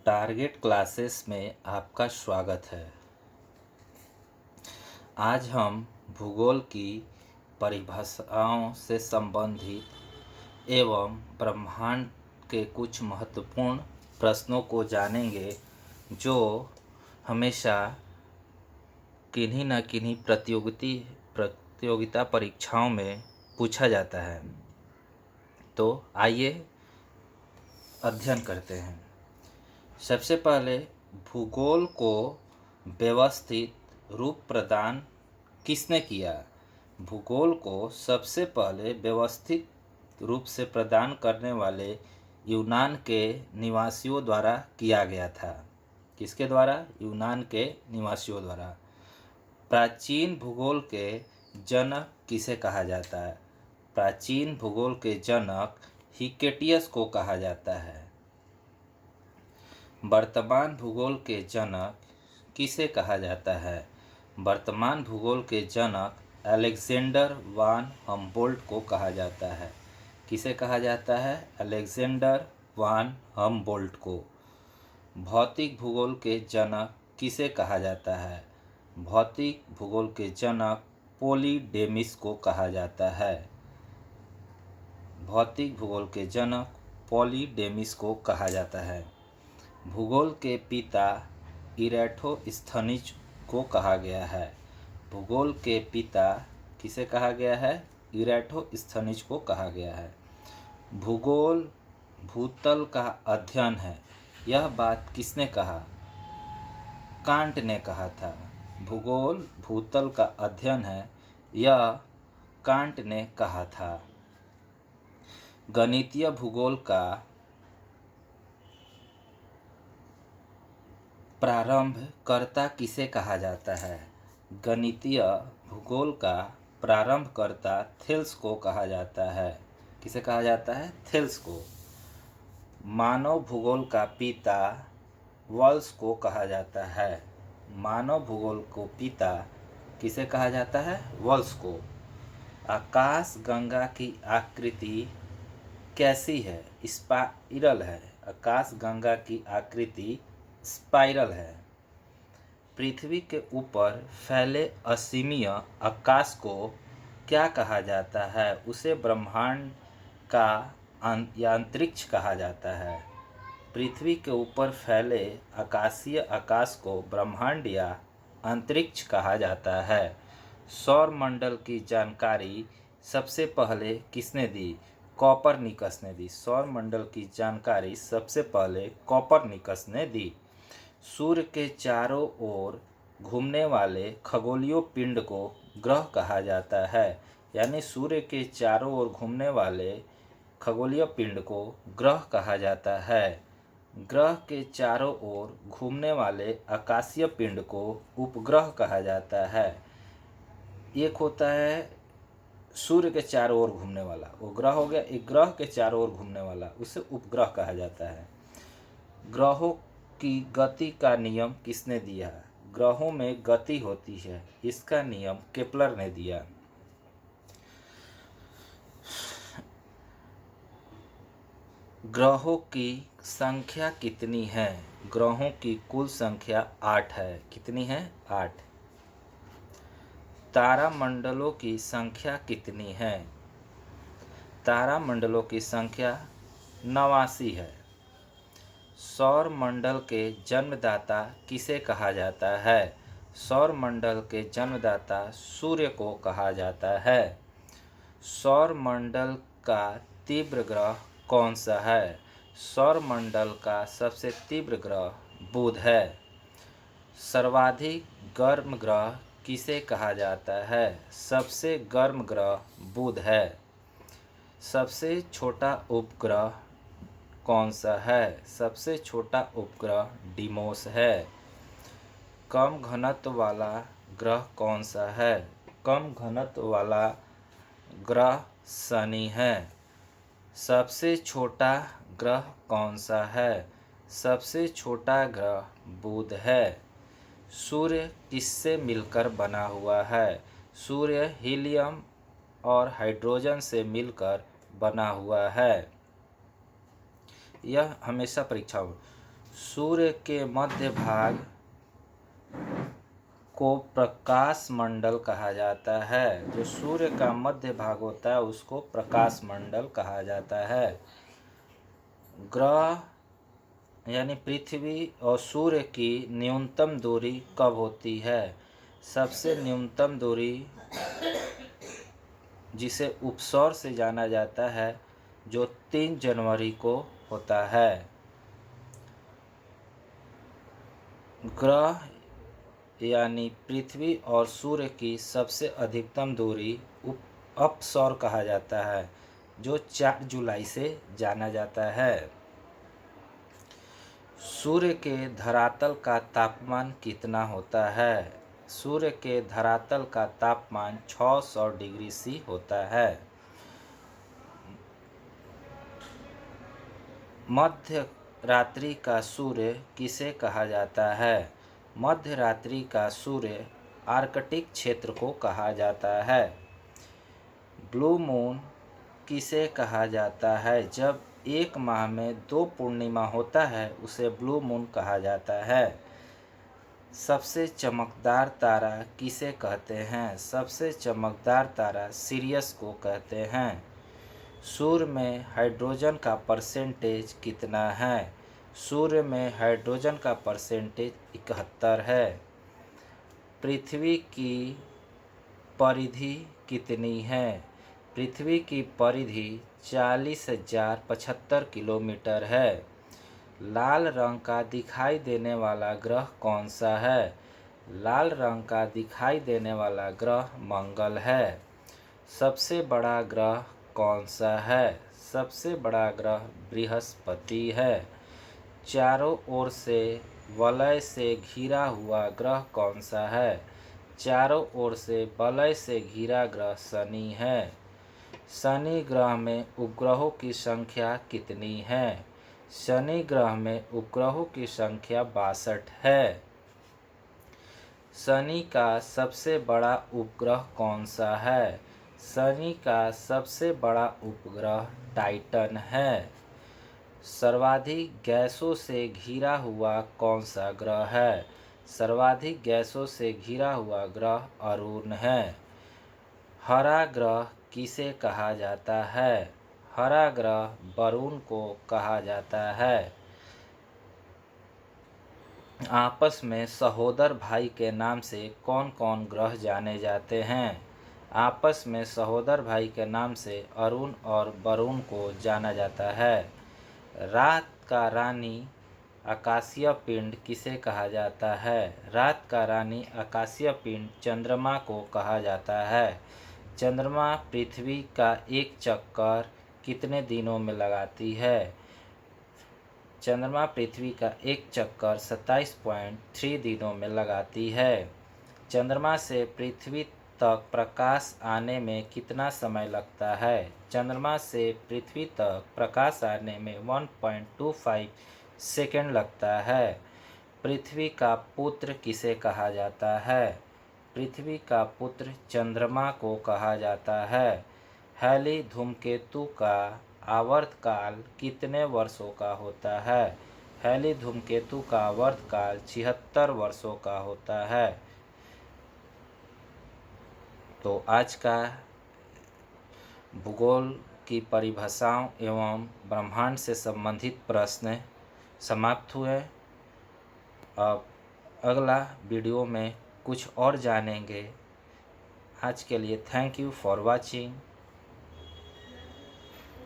Target classes में आपका स्वागत है। आज हम भूगोल की परिभाषाओं से संबंधित एवं ब्रह्मांड के कुछ महत्वपूर्ण प्रश्नों को जानेंगे जो हमेशा किन्हीं न किन्हीं प्रतियोगिता परीक्षाओं में पूछा जाता है। तो आइए अध्ययन करते हैं। सबसे पहले भूगोल को व्यवस्थित रूप प्रदान किसने किया? भूगोल को सबसे पहले व्यवस्थित रूप से प्रदान करने वाले यूनान के निवासियों द्वारा किया गया था। किसके द्वारा? यूनान के निवासियों द्वारा। प्राचीन भूगोल के जनक किसे कहा जाता है? प्राचीन भूगोल के जनक हिकेटियस को कहा जाता है। वर्तमान भूगोल के जनक किसे कहा जाता है? वर्तमान भूगोल के जनक अलेक्जेंडर वान हम्बोल्ट को कहा जाता है। किसे कहा जाता है? अलेक्जेंडर वान हम्बोल्ट को। भौतिक भूगोल के जनक किसे कहा जाता है? भौतिक भूगोल के जनक पोलीडेमिस को कहा जाता है। भौतिक भूगोल के जनक पोलीडेमिस को कहा जाता है। भूगोल के पिता इरैटोस्थनीज को कहा गया है। भूगोल के पिता किसे कहा गया है? इरैटोस्थनीज को कहा गया है। भूगोल भूतल का अध्ययन है, यह बात किसने कहा? कांट ने कहा था। भूगोल भूतल का अध्ययन है, यह कांट ने कहा था। गणितीय भूगोल का प्रारंभकर्ता किसे कहा जाता है? गणितीय भूगोल का प्रारंभकर्ता थेल्स को कहा जाता है। किसे कहा जाता है? थेल्स को। मानव भूगोल का पिता वॉल्स को कहा जाता है। मानव भूगोल को पिता किसे कहा जाता है? वॉल्स को। आकाश गंगा की आकृति कैसी है? स्पाइरल है। आकाश गंगा की आकृति स्पाइरल है। पृथ्वी के ऊपर फैले असीमीय आकाश को क्या कहा जाता है? उसे ब्रह्मांड का अंतरिक्ष कहा जाता है। पृथ्वी के ऊपर फैले आकाशीय आकाश को ब्रह्मांड या अंतरिक्ष कहा जाता है। सौर मंडल की जानकारी सबसे पहले किसने दी? कोपरनिकस ने दी। सौर मंडल की जानकारी सबसे पहले कोपरनिकस ने दी। सूर्य के चारों ओर घूमने वाले खगोलीय पिंड को ग्रह कहा जाता है। यानी सूर्य के चारों ओर घूमने वाले खगोलीय पिंड को ग्रह कहा जाता है। ग्रह के चारों ओर घूमने वाले आकाशीय पिंड को उपग्रह कहा जाता है। एक होता है सूर्य के चारों ओर घूमने वाला, वो ग्रह हो गया। एक ग्रह के चारों ओर घूमने वाला, उसे उपग्रह कहा जाता है। ग्रहों की गति का नियम किसने दिया? ग्रहों में गति होती है, इसका नियम केपलर ने दिया। ग्रहों की संख्या कितनी है? ग्रहों की कुल संख्या 8 है। कितनी है? 8। तारामंडलों की संख्या कितनी है? तारामंडलों की संख्या 89 है। सौर मंडल के जन्मदाता किसे कहा जाता है? सौर मंडल के जन्मदाता सूर्य को कहा जाता है। सौर मंडल का तीव्र ग्रह कौन सा है? सौर मंडल का सबसे तीव्र ग्रह बुध है। सर्वाधिक गर्म ग्रह किसे कहा जाता है? सबसे गर्म ग्रह बुध है। सबसे छोटा उपग्रह कौन सा है? सबसे छोटा उपग्रह डिमोस है। कम घनत्व वाला ग्रह कौन सा है? कम घनत्व वाला ग्रह शनि है। सबसे छोटा ग्रह कौन सा है? सबसे छोटा ग्रह बुध है। सूर्य किससे मिलकर बना हुआ है? सूर्य हीलियम और हाइड्रोजन से मिलकर बना हुआ है। यह हमेशा परीक्षा हो। सूर्य के मध्य भाग को प्रकाश मंडल कहा जाता है। जो सूर्य का मध्य भाग होता है उसको प्रकाश मंडल कहा जाता है। ग्रह यानी पृथ्वी और सूर्य की न्यूनतम दूरी कब होती है? सबसे न्यूनतम दूरी जिसे उपसौर से जाना जाता है जो 3 जनवरी को होता है। ग्रह यानी पृथ्वी और सूर्य की सबसे अधिकतम दूरी अपसौर कहा जाता है जो 4 जुलाई से जाना जाता है। सूर्य के धरातल का तापमान कितना होता है? सूर्य के धरातल का तापमान 600 डिग्री सी होता है। मध्य रात्रि का सूर्य किसे कहा जाता है? मध्य रात्रि का सूर्य आर्कटिक क्षेत्र को कहा जाता है। ब्लू मून किसे कहा जाता है? जब एक माह में 2 पूर्णिमा होता है उसे ब्लू मून कहा जाता है। सबसे चमकदार तारा किसे कहते हैं? सबसे चमकदार तारा सिरियस को कहते हैं। सूर्य में हाइड्रोजन का परसेंटेज कितना है? सूर्य में हाइड्रोजन का परसेंटेज 71 है। पृथ्वी की परिधि कितनी है? पृथ्वी की परिधि 40,075 किलोमीटर है। लाल रंग का दिखाई देने वाला ग्रह कौन सा है? लाल रंग का दिखाई देने वाला ग्रह मंगल है। सबसे बड़ा ग्रह कौन सा है? सबसे बड़ा ग्रह बृहस्पति है। चारों ओर से वलय से घिरा हुआ ग्रह कौन सा है? चारों ओर से वलय से घिरा ग्रह शनि है। शनि ग्रह में उपग्रहों की संख्या कितनी है? शनि ग्रह में उपग्रहों की संख्या 62 है। शनि का सबसे बड़ा उपग्रह कौन सा है? शनि का सबसे बड़ा उपग्रह टाइटन है। सर्वाधिक गैसों से घिरा हुआ कौन सा ग्रह है? सर्वाधिक गैसों से घिरा हुआ ग्रह अरुण है। हरा ग्रह किसे कहा जाता है? हरा ग्रह वरुण को कहा जाता है। आपस में सहोदर भाई के नाम से कौन कौन ग्रह जाने जाते हैं? आपस में सहोदर भाई के नाम से अरुण और वरुण को जाना जाता है। रात का रानी आकाशीय पिंड किसे कहा जाता है? रात का रानी आकाशीय पिंड चंद्रमा को कहा जाता है। चंद्रमा पृथ्वी का एक चक्कर कितने दिनों में लगाती है? चंद्रमा पृथ्वी का एक चक्कर 27.3 दिनों में लगाती है। चंद्रमा से पृथ्वी तक प्रकाश आने में कितना समय लगता है? चंद्रमा से पृथ्वी तक प्रकाश आने में 1.25 सेकंड लगता है। पृथ्वी का पुत्र किसे कहा जाता है? पृथ्वी का पुत्र चंद्रमा को कहा जाता है। हैली धूमकेतु का आवर्तकाल कितने वर्षों का होता है? हैली धूमकेतु का आवर्तकाल 76 वर्षों का होता है। तो आज का भूगोल की परिभाषाओं एवं ब्रह्मांड से संबंधित प्रश्न समाप्त हुए। अब अगला वीडियो में कुछ और जानेंगे। आज के लिए थैंक यू फॉर वॉचिंग।